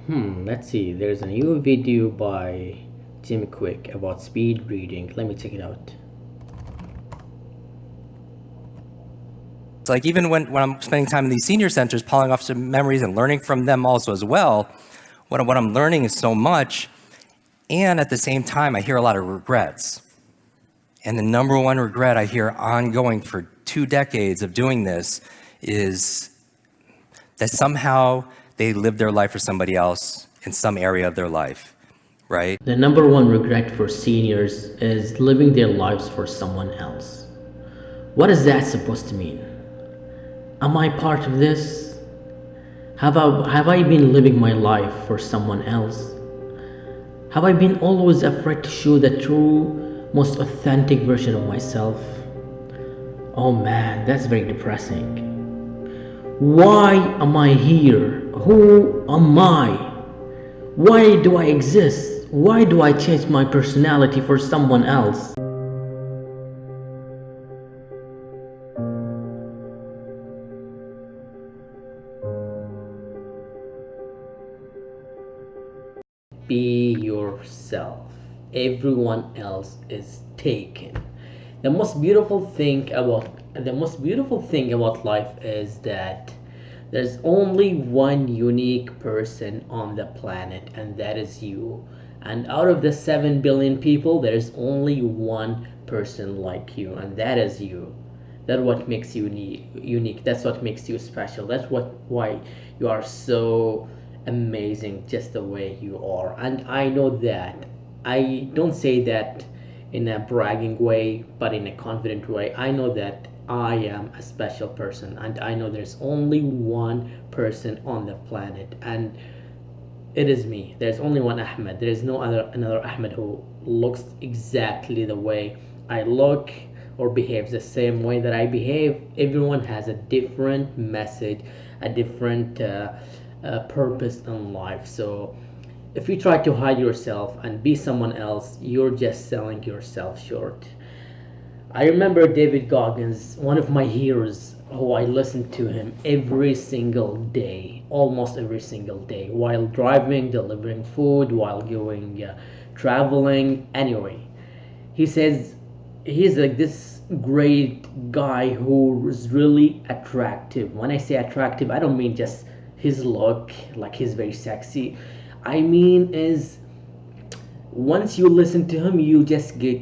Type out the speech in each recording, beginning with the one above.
Let's see. There's a new video by Jim Quick about speed reading. Let me check it out. It's like even when I'm spending time in these senior centers, pulling off some memories and learning from them also as well, what I'm learning is so much, and at the same time, I hear a lot of regrets. And the number one regret I hear ongoing for 2 decades of doing this is that somehow they lived their life for somebody else in some area of their life, right? The number one regret for seniors is living their lives for someone else. What is that supposed to mean? Am I part of this? Have I been living my life for someone else? Have I been always afraid to show the true, most authentic version of myself? Oh man, that's very depressing. Why am I here? Who am I? Why do I exist? Why do I change my personality for someone else? Be yourself. Everyone else is taken. The most beautiful thing about life is that there's only one unique person on the planet, and that is you. And out of the 7 billion people, there's only one person like you, and that is you. That's what makes you unique. That's what makes you special. That's why you are so amazing just the way you are. And I know that. I don't say that in a bragging way, but in a confident way. I know that I am a special person, and I know there's only one person on the planet, and it is me. There's only one Ahmed. There is no another Ahmed who looks exactly the way I look or behaves the same way that I behave. Everyone has a different message, a different purpose in life. So if you try to hide yourself and be someone else, you're just selling yourself short. I remember David Goggins, one of my heroes, who I listened to him every single day, almost every single day, while driving, delivering food, while going traveling. Anyway, he says he's like this great guy who is really attractive. When I say attractive, I don't mean just his look, like he's very sexy. I mean is once you listen to him, you just get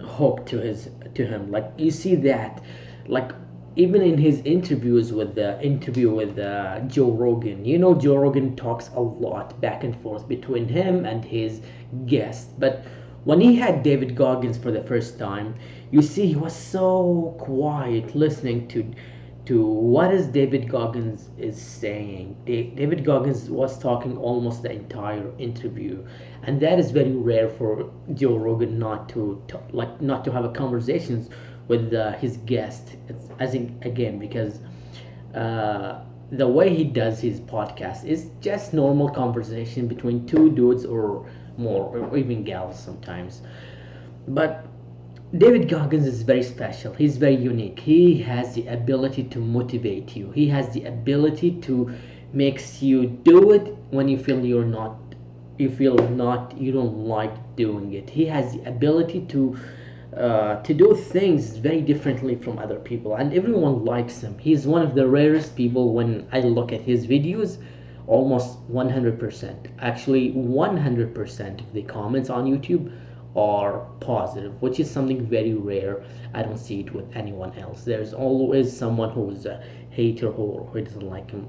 hooked to him. Like you see that, like even in his interviews with the interview with Joe Rogan. Joe Rogan talks a lot back and forth between him and his guest, but when he had David Goggins for the first time, you see he was so quiet listening to what is David Goggins is saying. David Goggins was talking almost the entire interview, and that is very rare for Joe Rogan not to have a conversations with his guest. It's, as in again because the way he does his podcast is just normal conversation between two dudes or more, or even gals sometimes. But David Goggins is very special. He's very unique. He has the ability to motivate you. He has the ability to makes you do it when you don't like doing it. He has the ability to do things very differently from other people, and everyone likes him. He's one of the rarest people. When I look at his videos, almost 100%, actually 100% of the comments on YouTube are positive, which is something very rare. I don't see it with anyone else. There's always someone who's a hater who doesn't like him.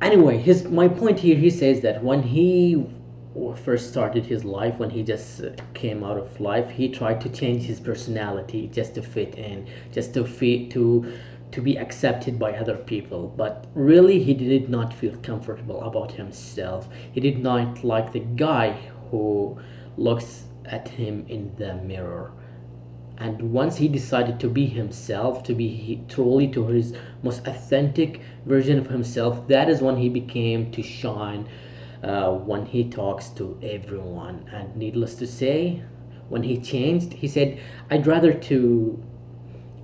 Anyway, his my point here, he says that when he first started his life, when he just came out of life, he tried to change his personality just to fit in, just to be accepted by other people. But really, he did not feel comfortable about himself. He did not like the guy who looks at him in the mirror. And once he decided to be himself, to be truly to his most authentic version of himself, that is when he became to shine, when he talks to everyone. And needless to say, when he changed, he said, I'd rather to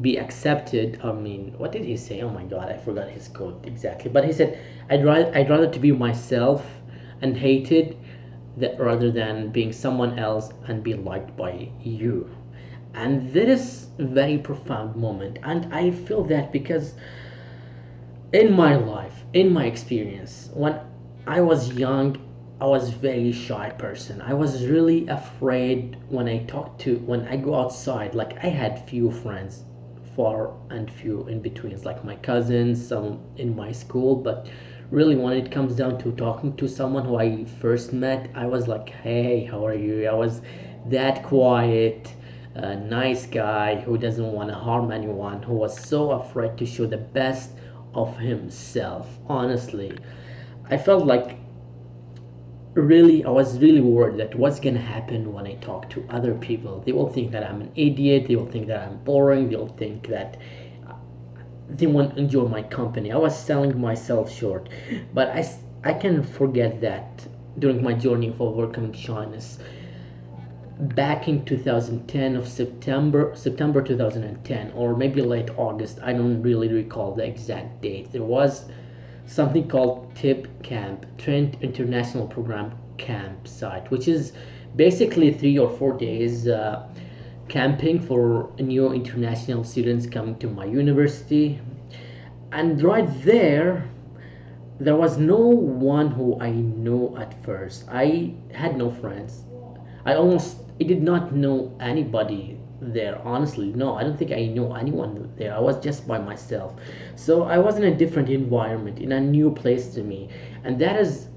be accepted. I mean, what did he say? Oh my God, I forgot his quote exactly. But he said, I'd rather to be myself and hated that rather than being someone else and be liked by you. And that is a very profound moment. And I feel that because in my life, in my experience, when I was young, I was very shy person. I was really afraid when I go outside. Like I had few friends, far and few in betweens, like my cousins, some in my school. But really, when it comes down to talking to someone who I first met, I was like, "Hey, how are you?" I was that quiet, nice guy who doesn't want to harm anyone, who was so afraid to show the best of himself. Honestly, I felt like I was really worried that what's gonna happen when I talk to other people. They will think that I'm an idiot. They will think that I'm boring. They will think that they won't enjoy my company. I was selling myself short, but I can forget that during my journey of overcoming shyness. Back in 2010 of September 2010, or maybe late August, I don't really recall the exact date. There was something called TIP Camp, Trent International Program Campsite, which is basically 3 or 4 days camping for new international students coming to my university. And right there was no one who I knew at first. I had no friends. I did not know anybody there, honestly. No, I don't think I know anyone there. I was just by myself. So I was in a different environment, in a new place to me. And that has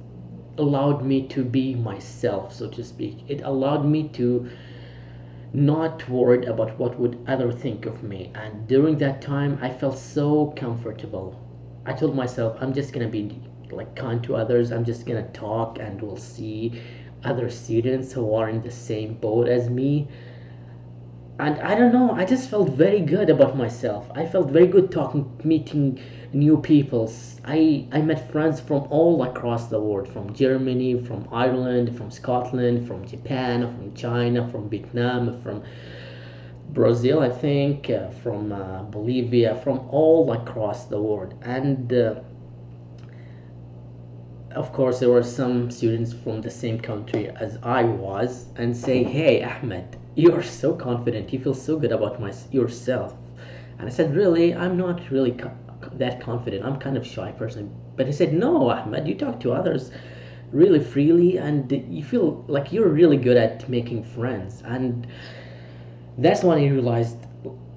allowed me to be myself, so to speak. It allowed me to not worried about what would other think of me. And during that time, I felt so comfortable. I told myself, I'm just gonna be like kind to others. I'm just gonna talk, and we'll see other students who are in the same boat as me. And I don't know, I just felt very good about myself. I felt very good talking, meeting new people. I met friends from all across the world, from Germany, from Ireland, from Scotland, from Japan, from China, from Vietnam, from Brazil, I think, from Bolivia, from all across the world. And of course, there were some students from the same country as I was and say, "Hey, Ahmed, you're so confident. You feel so good about yourself." And I said, "Really, I'm not really that confident. I'm kind of shy person." But he said, "No, Ahmed, you talk to others really freely, and you feel like you're really good at making friends." And that's when I realized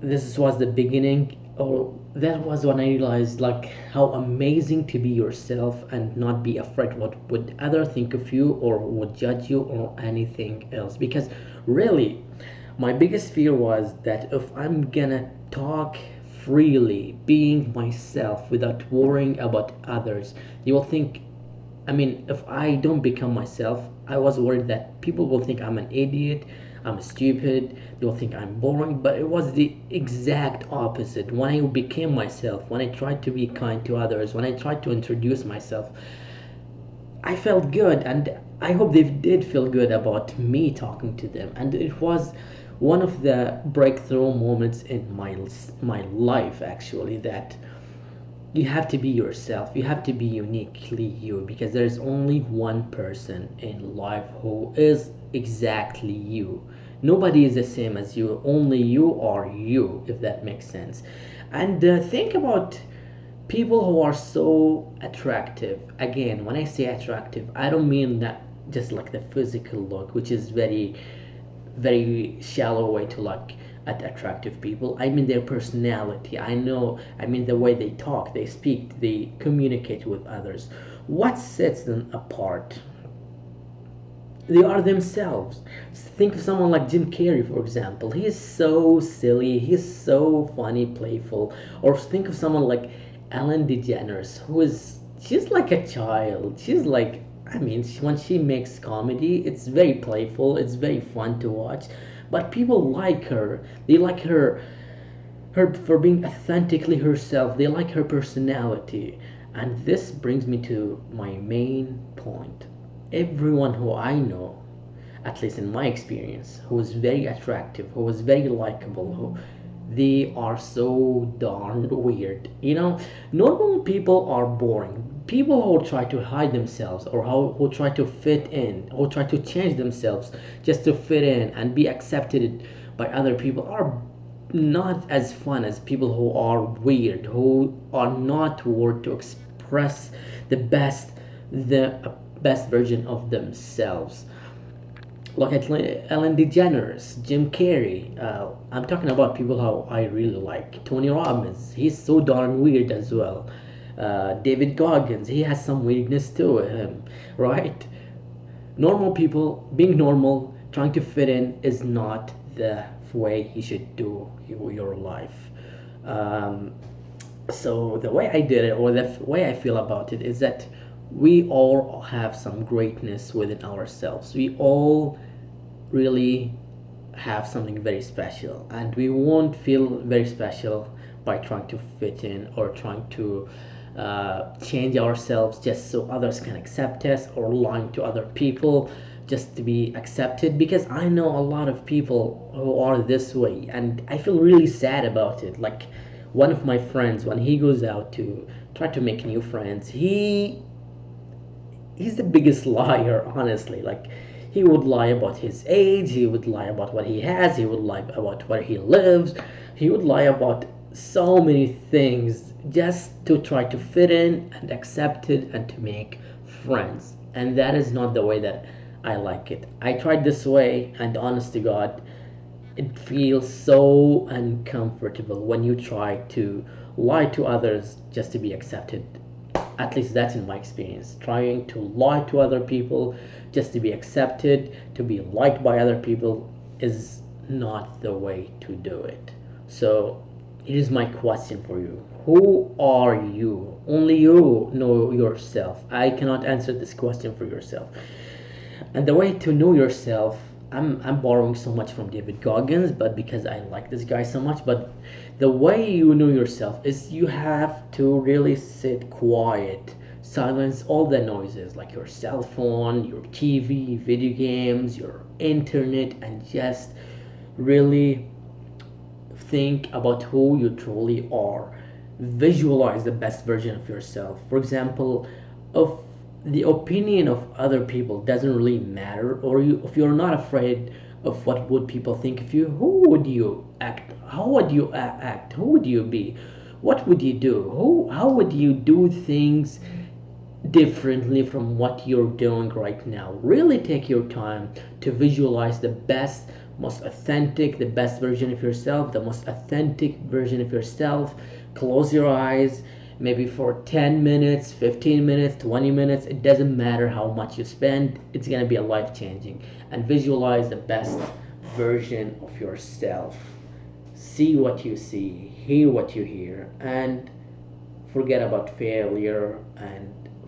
this was the beginning, or that was when I realized like how amazing to be yourself and not be afraid what would other think of you or would judge you or anything else. Because really, my biggest fear was that if I'm gonna talk freely, being myself without worrying about others, you will think, I mean, if I don't become myself, I was worried that people will think I'm an idiot, I'm stupid, they'll think I'm boring, but it was the exact opposite. When I became myself, when I tried to be kind to others, when I tried to introduce myself, I felt good, and I hope they did feel good about me talking to them. And it was one of the breakthrough moments in my life, actually, that you have to be yourself. You have to be uniquely you, because there's only one person in life who is exactly you. Nobody is the same as you. Only you are you, if that makes sense. And think about people who are so attractive. Again, when I say attractive, I don't mean that just like the physical look, which is very shallow way to look at attractive people. I mean their personality. I mean the way they talk, they speak, they communicate with others. What sets them apart? They are themselves. Think of someone like Jim Carrey, for example. He is so silly, he's so funny, playful. Or think of someone like Ellen DeGeneres, she's like a child. She's like, I mean, when she makes comedy, it's very playful, it's very fun to watch. But people like her. They like her for being authentically herself. They like her personality. And this brings me to my main point. Everyone who I know, at least in my experience, who is very attractive, who is very likable, who they are so darn weird. Normal people are boring. People who try to hide themselves, or who try to fit in, who try to change themselves just to fit in and be accepted by other people, are not as fun as people who are weird, who are not worth to express the best, the best version of themselves. Look at Ellen DeGeneres, Jim Carrey. I'm talking about people how I really like. Tony Robbins, he's so darn weird as well. David Goggins, he has some weirdness to him, right? Normal people, being normal, trying to fit in is not the way you should do your life. Um, so the way I did it, or the way I feel about it, is that we all have some greatness within ourselves. We all really have something very special, and we won't feel very special by trying to fit in, or trying to change ourselves just so others can accept us, or lying to other people just to be accepted, because I know a lot of people who are this way, and I feel really sad about it. Like, one of my friends, when he goes out to try to make new friends, he's the biggest liar, honestly. Like, he would lie about his age, he would lie about what he has, he would lie about where he lives, he would lie about so many things just to try to fit in and accepted and to make friends. And that is not the way that I like it. I tried this way, and honest to God, it feels so uncomfortable when you try to lie to others just to be accepted. At least that's in my experience. Trying to lie to other people just to be accepted, to be liked by other people, is not the way to do it. So here's my question for you: who are you? Only you know yourself. I cannot answer this question for yourself. And the way to know yourself, I'm borrowing so much from David Goggins, but because I like this guy so much. But the way you know yourself is you have to really sit quiet, silence all the noises like your cell phone, your TV, video games, your internet, and just really think about who you truly are. Visualize the best version of yourself. For example, if the opinion of other people doesn't really matter, or if you're not afraid of what would people think of you, who would you act? How would you act? Who would you be? What would you do? How would you do things differently from what you're doing right now? Really take your time to visualize the best, most authentic, the best version of yourself, the most authentic version of yourself. Close your eyes, maybe for 10 minutes, 15 minutes, 20 minutes. It doesn't matter how much you spend, it's going to be a life changing. And visualize the best version of yourself. See what you see, hear what you hear, and forget about failure,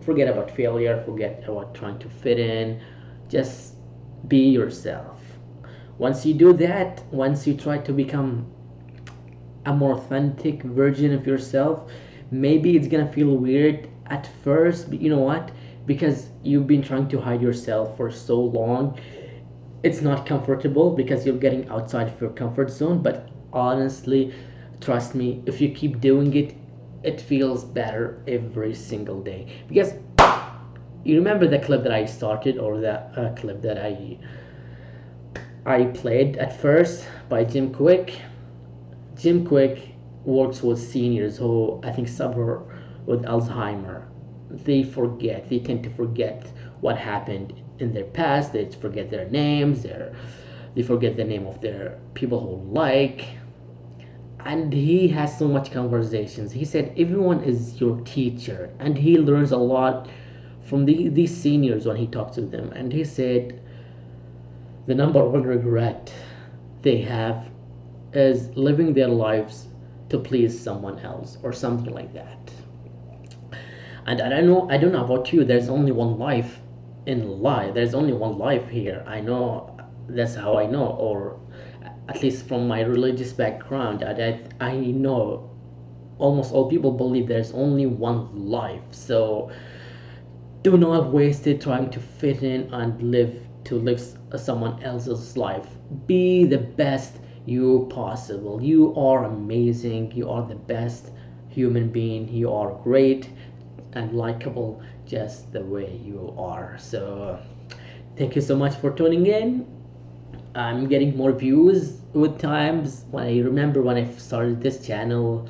forget about trying to fit in. Just be yourself. Once you do that, once you try to become a more authentic version of yourself, maybe it's gonna feel weird at first, but you know what? Because you've been trying to hide yourself for so long, it's not comfortable because you're getting outside of your comfort zone. But honestly, trust me, if you keep doing it, it feels better every single day. Because you remember the clip that I started, or the clip that I played at first by Jim Quick. Jim Quick works with seniors who I think suffer with Alzheimer. They tend to forget what happened in their past. They forget their names, they forget the name of their people who like. And he has so much conversations. He said everyone is your teacher, and he learns a lot from these seniors when he talks to them. And he said the number one regret they have is living their lives to please someone else, or something like that. And I don't know about you. There's only one life in life. There's only one life here. I know, that's how I know, or at least from my religious background, I know almost all people believe there's only one life. So do not waste it trying to fit in and live someone else's life. Be the best you possible. You are amazing. You are the best human being. You are great and likable just the way you are. So thank you so much for tuning in. I'm getting more views with times. When I remember when I started this channel,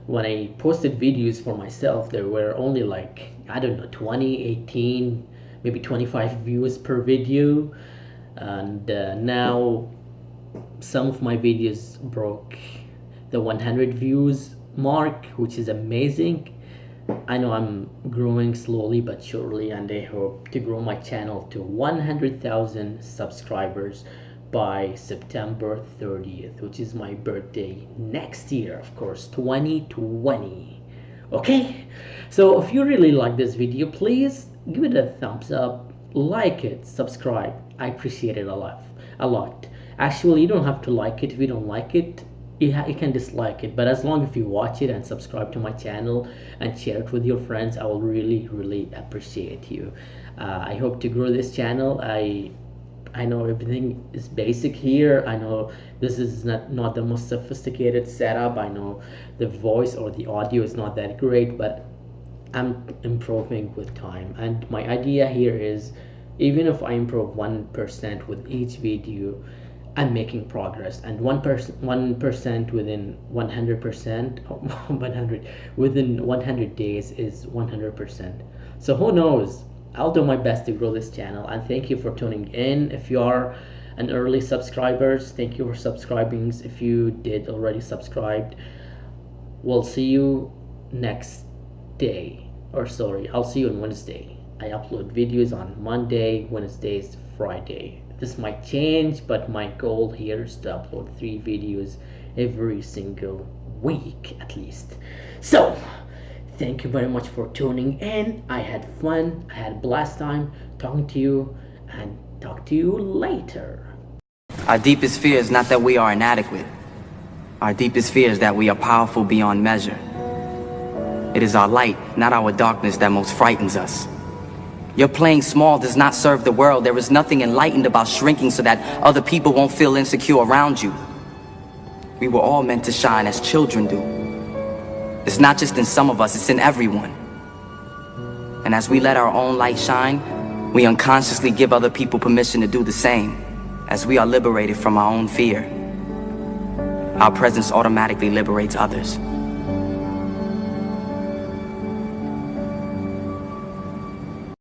when I posted videos for myself, there were only like, I don't know, 20, 18, maybe 25 views per video. And now some of my videos broke the 100 views mark, which is amazing. I know I'm growing slowly but surely, and I hope to grow my channel to 100,000 subscribers by September 30th, which is my birthday next year, of course, 2020. Okay, so if you really like this video, please give it a thumbs up, like it, subscribe. I appreciate it a lot. Actually, you don't have to like it. If you don't like it, you can dislike it, but as long as you watch it and subscribe to my channel and share it with your friends, I will really appreciate you. I hope to grow this channel. I know everything is basic here. I know this is not the most sophisticated setup. I know the voice or the audio is not that great, but I'm improving with time. And my idea here is, even if I improve 1% with each video, I'm making progress. And 1% within 100%, 100 within 100 days is 100%. So who knows? I'll do my best to grow this channel. And thank you for tuning in. If you are an early subscribers, thank you for subscribing. If you did already subscribed, we'll see you next day. Or sorry, I'll see you on Wednesday. I upload videos on Monday, Wednesdays, Friday. This might change, but my goal here is to upload 3 videos every single week at least. So thank you very much for tuning in. I had fun. I had a blast time talking to you, and talk to you later. Our deepest fear is not that we are inadequate. Our deepest fear is that we are powerful beyond measure. It is our light, not our darkness, that most frightens us. Your playing small does not serve the world. There is nothing enlightened about shrinking so that other people won't feel insecure around you. We were all meant to shine as children do. It's not just in some of us, it's in everyone. And as we let our own light shine, we unconsciously give other people permission to do the same. As we are liberated from our own fear, our presence automatically liberates others.